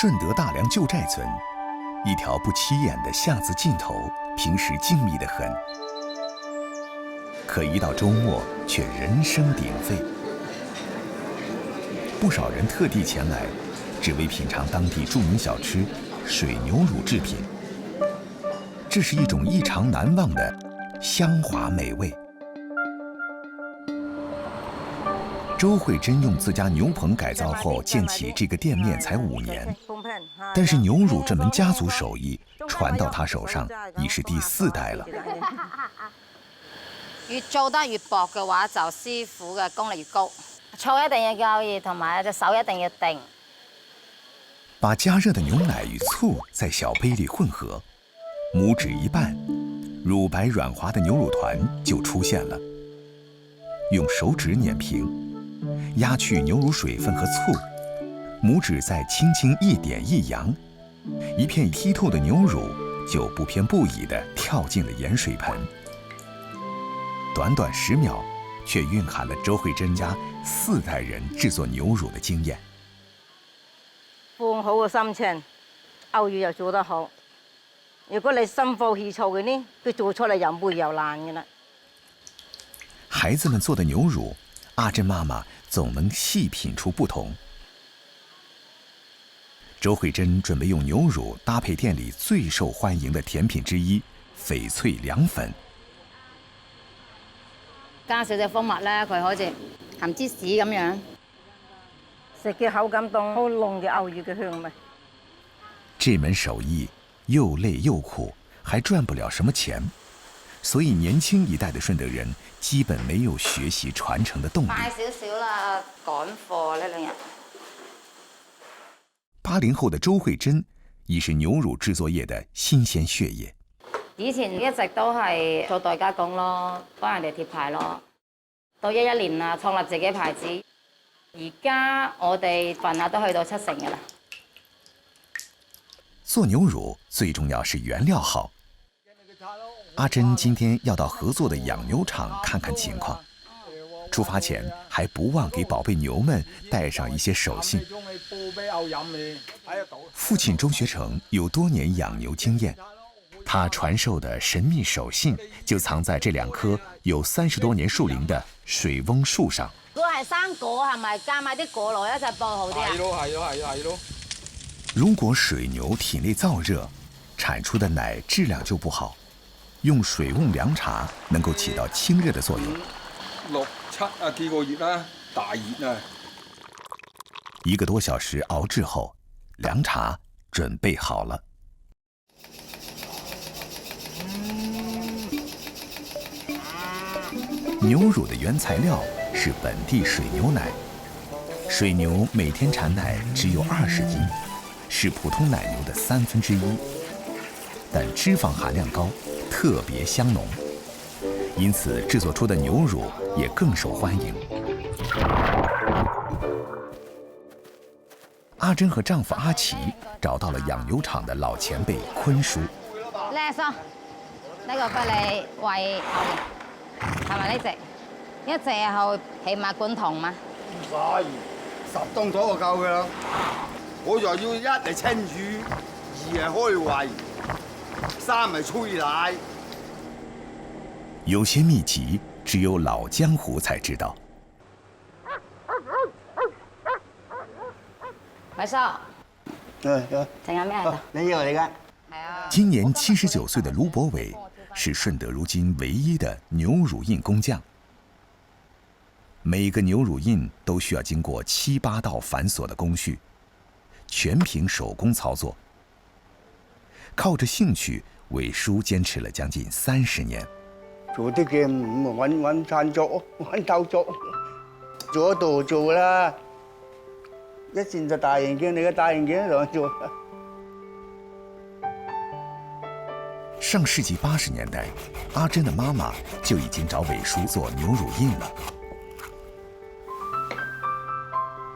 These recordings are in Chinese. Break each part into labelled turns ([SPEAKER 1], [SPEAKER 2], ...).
[SPEAKER 1] 顺德大良旧寨村，一条不起眼的巷子尽头，平时静谧得很，可一到周末却人声鼎沸。不少人特地前来，只为品尝当地著名小吃水牛乳制品。这是一种异常难忘的香滑美味。周慧珍用自家牛棚改造后建起这个店面才5年，但是牛乳这门家族手艺传到她手上已是第4代了。
[SPEAKER 2] 越做得越薄嘅話，就師傅嘅功力越高。醋一定要夠熱，同埋隻手一定要定。
[SPEAKER 1] 把加熱的牛奶與醋在小杯裡混合，拇指一拌，乳白軟滑的牛乳團就出現了。用手指碾平，壓去牛乳水分和醋，拇指再輕輕一點一揚，一片剔透的牛乳就不偏不倚地跳進了鹽水盆。短短10秒，卻蘊含了周慧珍家4代人製作牛乳的經驗。
[SPEAKER 3] 放好個心情，牛乳又做得好。如果你心浮氣躁嘅呢，佢做出嚟又霉又爛嘅啦。
[SPEAKER 1] 孩子們做的牛乳，阿珍媽媽總能細品出不同。周慧珍準備用牛乳搭配店裡最受歡迎的甜品之一翡翠涼粉。
[SPEAKER 2] 加少隻蜂蜜咧，佢好似鹹芝士咁樣，
[SPEAKER 3] 食嘅口感當好濃嘅牛乳嘅香味。
[SPEAKER 1] 這門手藝又累又苦，還賺不了什麼錢，所以年輕一代的順德人基本沒有學習傳承的動力。
[SPEAKER 2] 快少少啦，趕貨呢2日。
[SPEAKER 1] 80後的周慧珍已是牛乳製作業的新鮮血液。
[SPEAKER 2] 以前一直都係做代加工咯，幫人哋貼牌咯。到11年啦，創立自己牌子。而家我哋份額都去到70%嘅啦。
[SPEAKER 1] 做牛乳最重要是原料好。阿珍今天要到合作的養牛場看看情況。出發前還不忘給寶貝牛們帶上一些手信。父親周學成有多年養牛經驗，他傳授的神秘手信就藏在這2棵有30多年樹齡的水翁樹上。
[SPEAKER 2] 如果係生果，係咪加埋啲果落一齊播好啲啊？
[SPEAKER 4] 係咯。
[SPEAKER 1] 如果水牛體內燥熱，產出的奶質量就不好。用水瓮涼茶能夠起到清熱的作用。
[SPEAKER 4] 6、7幾個月啦，大熱啊！1個多小時
[SPEAKER 1] 熬製後，涼茶準備好了。牛乳的原材料是本地水牛奶，水牛每天產奶只有20斤，是普通奶牛的1/3，但脂肪含量高，特別香濃，因此製作出的牛乳也更受歡迎。阿珍和丈夫阿奇找到了養牛場的老前輩坤叔。
[SPEAKER 2] 叻叔，呢個俾你餵牛，係咪呢隻？一隻後起碼灌桶嘛。
[SPEAKER 4] 唔使，10噸左右就夠㗎啦。我就要1係清乳，2係開胃，3係催奶。
[SPEAKER 1] 有些秘籍只有老江湖才知道。
[SPEAKER 2] 偉叔，整緊咩喺度？
[SPEAKER 5] 你以為你㗎？
[SPEAKER 2] 係啊。
[SPEAKER 1] 今年79歲的盧博偉是順德如今唯一的牛乳印工匠。每個牛乳印都需要經過7、8道繁瑣的工序，全憑手工操作。靠着興趣，偉叔堅持了將近30年。
[SPEAKER 5] 做啲嘅唔揾贊助，揾鬥助，做得到做啦。一線就大型犬，你嘅大型犬都做。
[SPEAKER 1] 上世紀80年代，阿珍的媽媽就已經找偉叔做牛乳印了。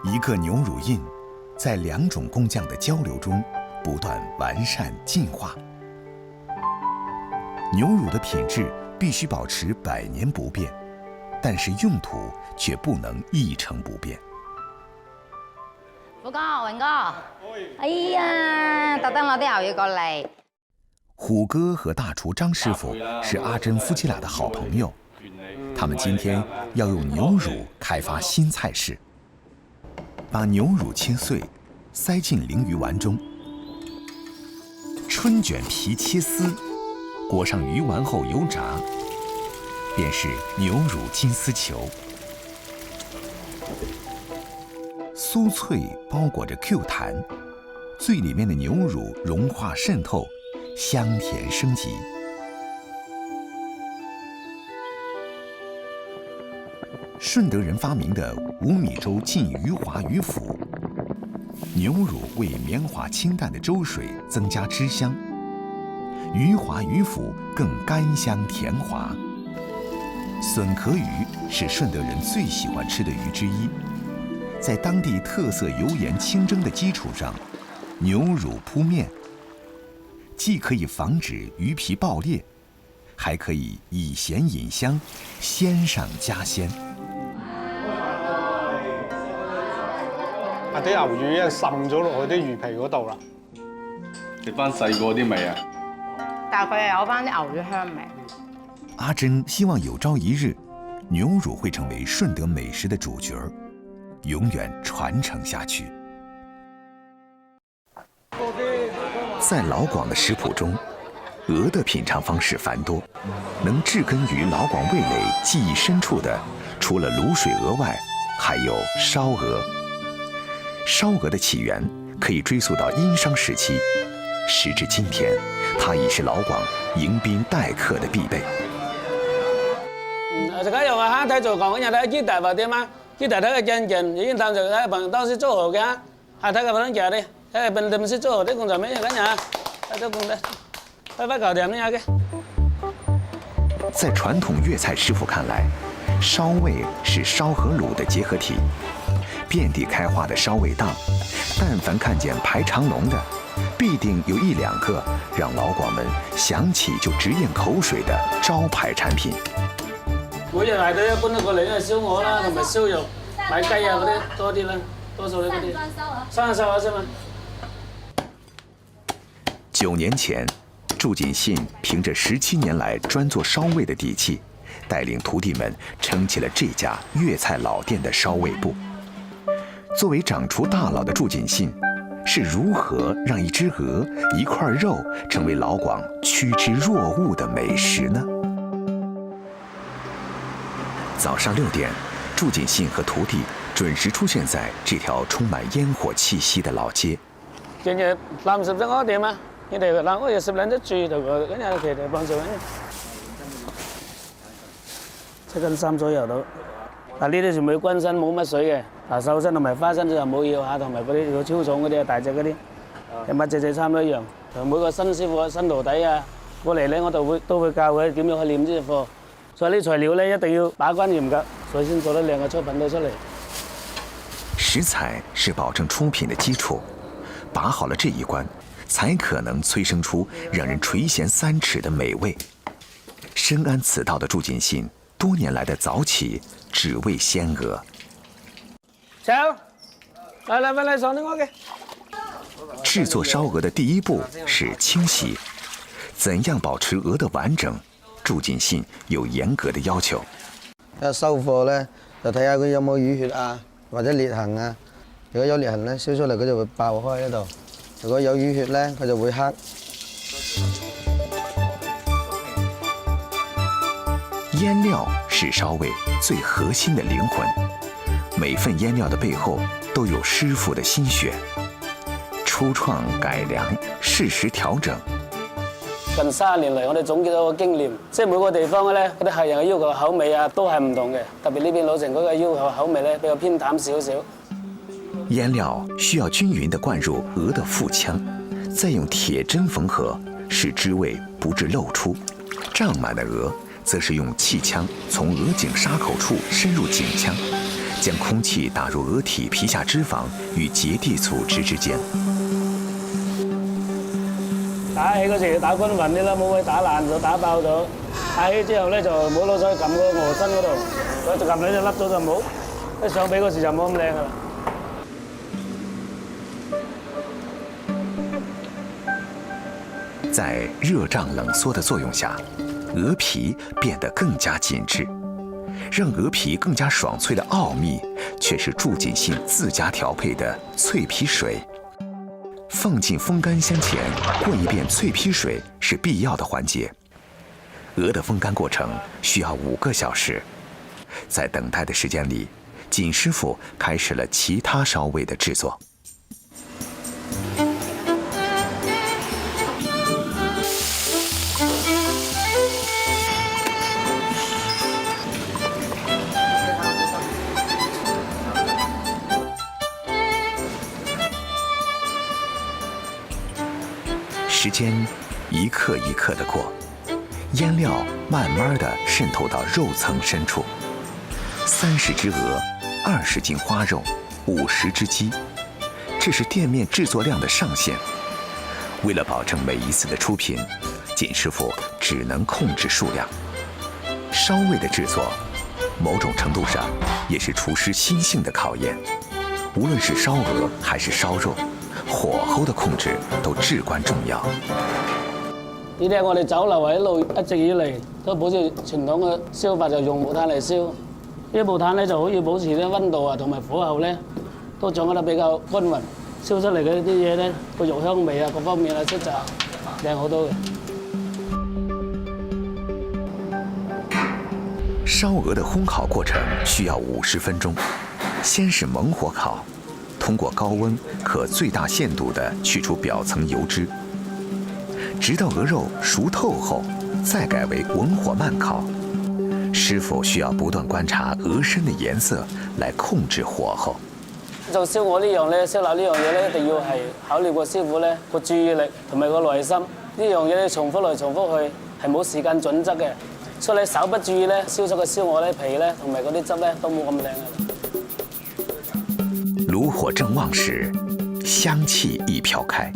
[SPEAKER 1] 一個牛乳印，在2種工匠的交流中，不斷完善進化。牛乳的品質必須保持100年不變，但是用途卻不能一成不變。
[SPEAKER 2] 富哥、榮哥，哎呀，特登攞啲牛魚過嚟。
[SPEAKER 1] 虎哥和大厨张师傅是阿珍夫妻俩的好朋友，他们今天要用牛乳开发新菜式。把牛乳切碎，塞进鲮鱼丸中，春卷皮切丝，裹上鱼丸后油炸，便是牛乳金丝球。酥脆包裹着 Q 弹，最里面的牛乳融化渗透，香甜升级。顺德人发明的5米粥浸鱼滑鱼腐，牛乳为绵滑清淡的粥水增加汁香，鱼滑鱼腐更甘香甜滑。笋壳鱼是顺德人最喜欢吃的鱼之一，在当地特色油盐清蒸的基础上，牛乳铺面，既可以防止鱼皮爆裂，还可以以咸引香，鲜上加鲜。
[SPEAKER 6] 啲牛魚咧滲咗落去啲魚皮嗰度啦，
[SPEAKER 7] 食翻細個啲味啊！
[SPEAKER 2] 但係佢又有翻啲牛魚香味。
[SPEAKER 1] 阿珍希望有朝一日，牛乳会成为顺德美食的主角，永远传承下去。在老广的食谱中，鹅的品尝方式繁多，能植根于老广味蕾记忆深处的，除了卤水鹅外，还有烧鹅。烧鹅的起源可以追溯到殷商时期，时至今天，它已是老广迎宾待客的必备。
[SPEAKER 8] 大家用下睇做講緊睇基大或點啊？基大睇個印象已經探就睇朋友當時做好嘅，下睇個朋友啲，睇本地唔識做好啲工作咩樣緊呀？睇做工的，快快搞掂呢嘅。
[SPEAKER 1] 在传统粤菜师傅看来，烧味是烧和卤的结合体。遍地开花的烧味档，但凡看见排长龙的，必定有1、2个让老廣們想起就直咽口水的招牌產品。
[SPEAKER 8] 每日嚟到一般都過嚟，因為燒鵝啦，同埋燒肉、買雞啊嗰啲多啲啦，多數呢嗰啲。生燒啊，是嗎
[SPEAKER 1] 9年前，祝锦信凭着17年来专做烧味的底气，带领徒弟们撑起了这家粤菜老店的烧味部。作为掌厨大佬的祝锦信，是如何让一只鹅、一块肉成为老廣趋之若鹜的美食呢？早上6點，祝锦信和徒弟准时出现在这条充满烟火气息的老街。
[SPEAKER 8] 今日30隻鵝點啊？你哋嗱，我有10兩隻豬度個，跟住佢哋幫手緊。7斤3左右到。嗱，呢啲全部乾身冇乜水嘅，嗱瘦身同埋花生就冇要下，同埋嗰啲如果超重嗰啲啊大隻嗰啲，乜隻差唔多一樣。同每個新師傅、新徒弟啊過嚟咧，我都會教佢點樣去練呢隻貨。所以呢材料咧一定要把關嚴格，所以先做得靚嘅出品到出嚟。
[SPEAKER 1] 食材是保证出品的基础，把好了这一关，才可能催生出让人垂涎3尺的美味。深谙此道的祝锦信，多年来的早起只为鲜鹅。
[SPEAKER 8] 走，来上啲我嘅。
[SPEAKER 1] 制作烧鹅的第一步是清洗，怎样保持鹅的完整？祝锦信有嚴格的要求。
[SPEAKER 9] 收貨咧，就睇下佢有冇淤血啊，或者裂痕啊。如果有裂痕咧，燒出嚟佢就會爆開喺度；如果有淤血咧，佢就會黑。
[SPEAKER 1] 腌料是烧味最核心的灵魂，每份腌料的背後都有師傅的心血。初創改良，適時調整。
[SPEAKER 8] 近30年嚟，我哋總結到個經驗，即係每個地方咧，嗰啲客人嘅要求口味啊，都係唔同嘅。特別呢邊老城嗰個要求口味咧，比較偏淡少少。
[SPEAKER 1] 腌料需要均匀地灌入鹅的腹腔，再用鐵針縫合，使汁味不致漏出。脹滿的鵝，則是用氣槍從鵝頸沙口處深入頸腔，將空氣打入鵝體皮下脂肪與結締組織之間。
[SPEAKER 8] 打起嗰時打均勻啲啦，冇會打爛咗、打爆咗。打起之後咧就冇攞手去撳個鵝身嗰度，佢就撳兩隻粒咗就冇。一上髀嗰時就冇咁靚噶啦。
[SPEAKER 1] 在热胀冷缩的作用下，鹅皮变得更加紧致。让鹅皮更加爽脆的奥秘，却是祝锦信自家调配的脆皮水。放进风干箱前，过一遍脆皮水是必要的环节。鹅的风干过程需要5个小时，在等待的时间里，锦师傅开始了其他烧味的制作。时间一刻一刻地过，腌料慢慢地渗透到肉层深处。30只鹅，20斤花肉，50只鸡，这是店面制作量的上限。为了保证每一次的出品，锦师傅只能控制数量。烧味的制作，某种程度上也是厨师心性的考验。无论是烧鹅还是烧肉，火候的控制都至關重要。
[SPEAKER 8] 呢啲係我哋酒樓一路一直以嚟都保持傳統嘅燒法，就用木炭嚟燒。呢木炭咧就可以保持啲溫度啊，同埋火候咧都掌握得比較均勻，燒出嚟嘅啲嘢咧個肉香味啊各方面啊色澤靚好多嘅。
[SPEAKER 1] 烧鹅的烘烤过程需要50分钟，先是猛火烤。通过高温，可最大限度地去除表层油脂，直到鹅肉熟透后，再改为文火慢烤。师傅需要不斷觀察鵝身的顏色來控制火候。
[SPEAKER 8] 做燒鵝呢樣咧，燒臘呢樣嘢咧，一定要係考慮個師傅咧個注意力同埋個耐心。呢樣嘢你重複來重複去，係冇時間準則嘅。所以你稍不注意咧，燒出個燒鵝咧皮咧同埋嗰啲汁咧都冇咁靚嘅。
[SPEAKER 1] 爐火正旺時，香氣一飄開。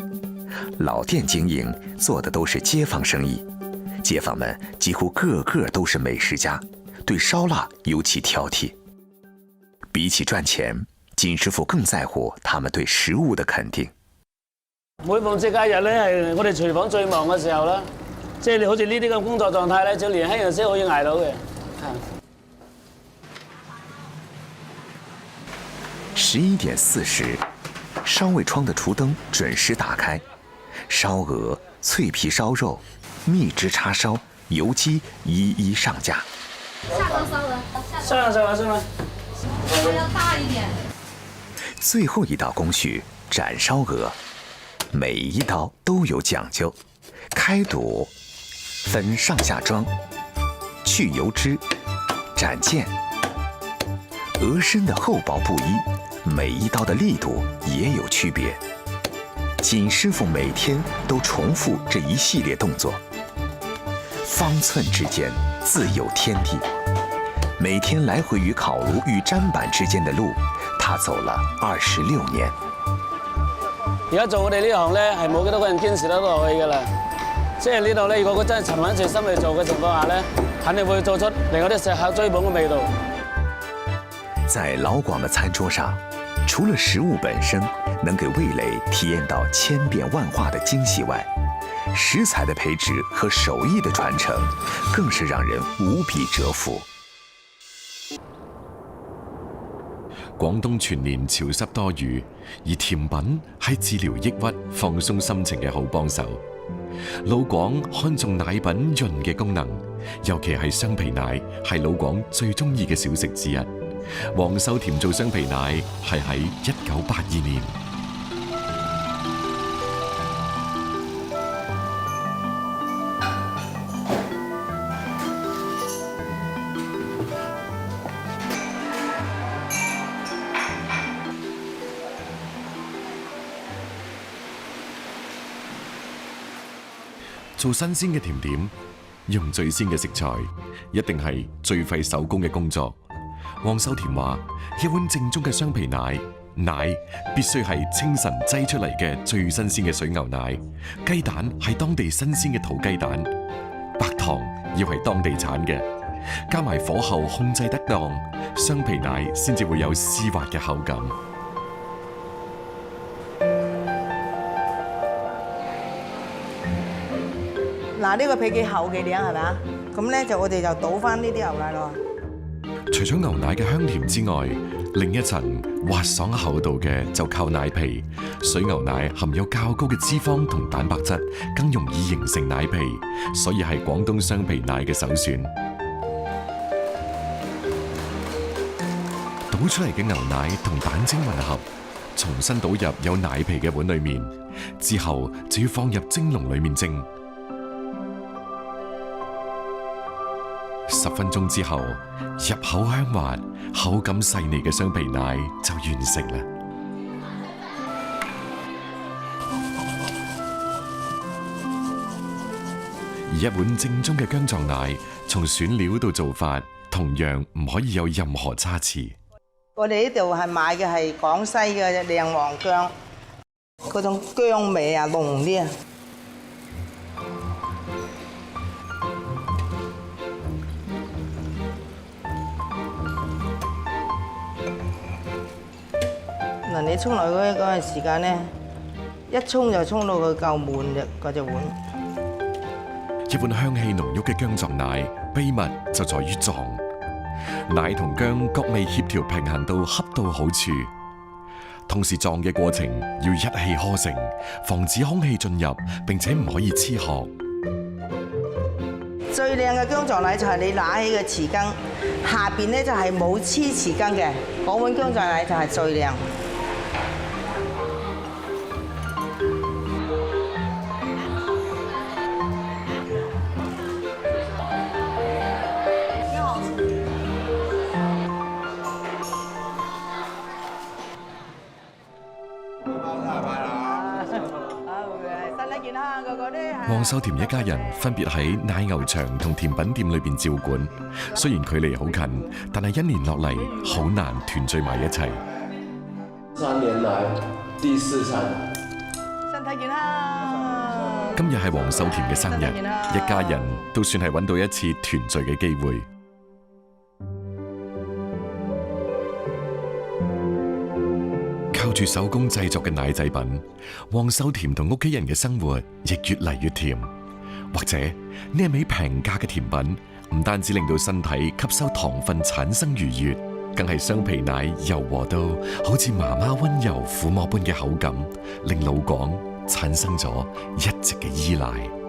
[SPEAKER 1] 老店經營做的都是街坊生意，街坊們幾乎個個都是美食家，對燒臘尤其挑剔。比起賺錢，錦師傅更在乎他們對食物的肯定。
[SPEAKER 8] 每逢節假日咧係我哋廚房最忙嘅時候啦，即係你好似呢啲咁工作狀態咧，只有年輕人先可以捱到嘅。
[SPEAKER 1] 11點40，燒味窗的廚燈準時打開，燒鵝、脆皮燒肉、蜜汁叉燒、油雞一一上架。
[SPEAKER 10] 下缸燒鵝，
[SPEAKER 8] 上是嗎？
[SPEAKER 10] 我要大一點。
[SPEAKER 1] 最後一道工序斬燒鵝，每一刀都有講究，開肚、分上下裝、去油脂、斬件。鵝身的厚薄不一，每一刀的力度也有區別。錦師傅每天都重複這一系列動作，方寸之間自有天地。每天來回於烤爐與砧板之間的路，他走了26年。
[SPEAKER 8] 而家做我哋呢行咧，係冇幾多個人堅持得落去㗎啦。即係呢度咧，如果佢真係沉穩住心去做嘅情況下咧，肯定會做出令我哋食客追捧嘅味道。
[SPEAKER 1] 在老廣的餐桌上，除了食物本身能給味蕾體驗到千變萬化的驚喜外，食材的培植和手藝的傳承，更是讓人無比折服。
[SPEAKER 11] 廣東全年潮濕多雨，而甜品係治療抑鬱、放鬆心情嘅好幫手。老廣看重奶品潤嘅功能，尤其係雙皮奶，係老廣最中意嘅小食之一。黃秀甜做雙皮奶係喺1982年。做新鮮嘅甜點，用最鮮嘅食材，一定係最費手工嘅工作。黃秀甜話：一碗正宗嘅雙皮奶，奶必須係清晨擠出嚟嘅最新鮮嘅水牛奶，雞蛋係當地新鮮嘅土雞蛋，白糖要係當地產嘅，加埋火候控制得當，雙皮奶先至會有絲滑嘅口感。
[SPEAKER 3] 嗱，呢個皮幾厚幾靚係咪啊？咁咧我哋就倒翻呢啲牛奶落。
[SPEAKER 11] 除咗牛奶嘅香甜之外，另一層滑爽厚度嘅就靠奶皮。水牛奶含有較高嘅脂肪同蛋白質，更容易形成奶皮，所以係廣東雙皮奶嘅首選。倒出嚟嘅牛奶同蛋精混合，重新倒入有奶皮嘅碗裏面，之後就要放入蒸籠裏面蒸。10分鐘之後，入口香滑、口感細膩嘅雙皮奶就完成啦。而一碗正宗嘅薑撞奶，從選料到做法，同樣唔可以有任何差池。
[SPEAKER 3] 我哋呢度係買嘅係廣西嘅靚黃薑，嗰種薑味啊濃啲啊。嗱，你沖落去嗰陣時間咧，一沖就沖到佢夠滿嘅嗰隻碗。
[SPEAKER 11] 一碗香氣濃郁嘅薑撞奶，秘密就在於撞。奶同薑各味協調平衡到恰到好處，同時撞嘅過程要一氣呵成，防止空氣進入，並且唔可以黐殼。
[SPEAKER 3] 最靚嘅薑撞奶就係你拿起嘅匙羹，下邊咧就係冇黐匙羹嘅，嗰碗薑撞奶就係最靚。
[SPEAKER 11] 黃秀甜一家人分別喺奶牛場同甜品店裏邊照管，雖然距離好近，但係一年落嚟好難團聚埋一齊。
[SPEAKER 12] 3年來第4餐，
[SPEAKER 3] 身體健康。
[SPEAKER 11] 今日係黃秀甜嘅生日，一家人都算係揾到一次團聚嘅機會。靠住手工製作嘅奶製品，黃秀甜同屋企人嘅生活亦越嚟越甜。或者呢一味平價嘅甜品，唔單止令到身體吸收糖分產生愉悅，更係雙皮奶柔和到好似媽媽溫柔撫摸般嘅口感，令老廣產生咗一直嘅依賴。